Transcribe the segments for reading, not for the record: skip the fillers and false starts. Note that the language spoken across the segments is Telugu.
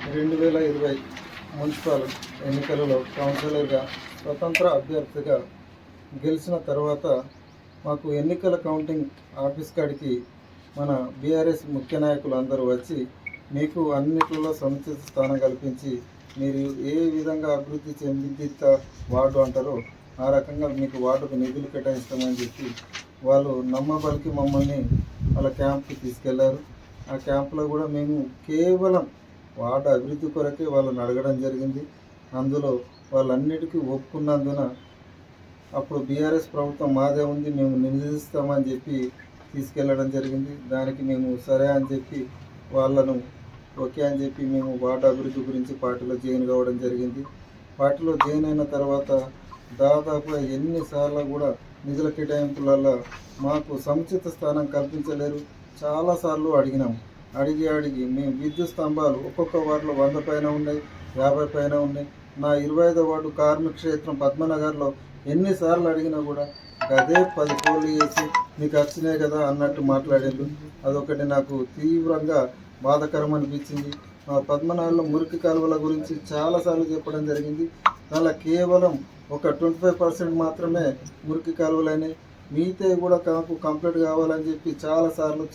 2020 మున్సిపల్ ఎన్నికలలో కౌన్సిలర్గా స్వతంత్ర అభ్యర్థిగా గెలిచిన తర్వాత మాకు ఎన్నికల కౌంటింగ్ ఆఫీస్ కాడికి మన బీఆర్ఎస్ ముఖ్య నాయకులు అందరూ వచ్చి మీకు అన్నిటిలో సముచిత స్థానం కల్పించి మీరు ఏ విధంగా అభివృద్ధి చెందిత వార్డు అంటారో ఆ రకంగా మీకు వార్డుకు నిధులు కేటాయిస్తామని చెప్పి వాళ్ళు నమ్మబలికి మమ్మల్ని వాళ్ళ క్యాంప్కి తీసుకెళ్లారు. ఆ క్యాంపులో కూడా మేము కేవలం వార్డు అభివృద్ధి కొరకే వాళ్ళని అడగడం జరిగింది. అందులో వాళ్ళన్నిటికీ ఒప్పుకున్నందున అప్పుడు బీఆర్ఎస్ ప్రభుత్వం మాదే ఉంది, మేము నిలదీస్తామని చెప్పి తీసుకెళ్ళడం జరిగింది. దానికి మేము సరే అని చెప్పి వాళ్ళను ఓకే అని చెప్పి మేము వార్డు అభివృద్ధి గురించి పార్టీలో జాయిన్ కావడం జరిగింది. పార్టీలో జాయిన్ అయిన తర్వాత దాదాపుగా ఎన్నిసార్లు కూడా నిధుల కేటాయింపులలో మాకు సముచిత స్థానం కల్పించలేరు. చాలాసార్లు అడిగినాము. అడిగి మేము విద్యుత్ స్తంభాలు ఒక్కొక్క వార్డులో 100 పైన ఉన్నాయి, 50 పైన ఉన్నాయి. నా 25వ వార్డు కార్మిక క్షేత్రం పద్మనగర్లో ఎన్నిసార్లు అడిగినా కూడా అదే 10 కోళ్ళు వేసి మీకు వచ్చినాయి కదా అన్నట్టు మాట్లాడారు. అదొకటి నాకు తీవ్రంగా బాధాకరం అనిపించింది. మా పద్మనగర్లో మురికి కాలువల గురించి చాలాసార్లు చెప్పడం జరిగింది. దానిలో కేవలం ఒక 25% మాత్రమే మురికి కాలువలైనాయి. మిగతా కూడా నాకు కంప్లీట్ కావాలని చెప్పి చాలాసార్లు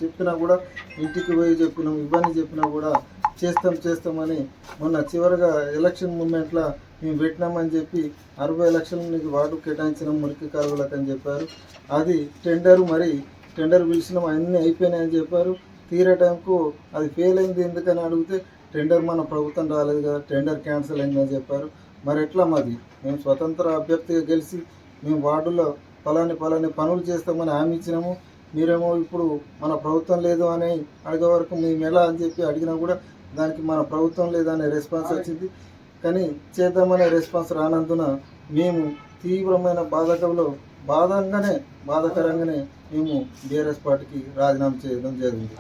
చెప్పినా కూడా ఇంటికి పోయి చెప్పినాం. ఇవన్నీ చెప్పినా కూడా చేస్తామని మొన్న చివరిగా ఎలక్షన్ మూమెంట్లో మేము పెట్టినామని చెప్పి 60 లక్షలు నీకు వార్డు కేటాయించినాం మురికి కాలువలకు అని చెప్పారు. అది టెండర్ పిలిచినాం, అన్నీ అయిపోయినాయని చెప్పారు. తీరే టైంకు అది ఫెయిల్ అయింది ఎందుకని అడిగితే టెండర్ మన ప్రభుత్వం రాలేదు కదా, టెండర్ క్యాన్సిల్ అయిందని చెప్పారు. మరి ఎట్లా మాది? మేము స్వతంత్ర అభ్యర్థిగా గెలిచి మేము వార్డులో పలాని పనులు చేస్తామని హామీ ఇచ్చినాము. మీరేమో ఇప్పుడు మన ప్రభుత్వం లేదు అని అడిగే వరకు మేము ఎలా అని చెప్పి అడిగినా కూడా దానికి మన ప్రభుత్వం లేదనే రెస్పాన్స్ వచ్చింది. కానీ చేద్దామనే రెస్పాన్స్ రానందున మేము తీవ్రమైన బాధాకరంగానే మేము బీఆర్ఎస్ పార్టీకి రాజీనామా చేయడం జరిగింది.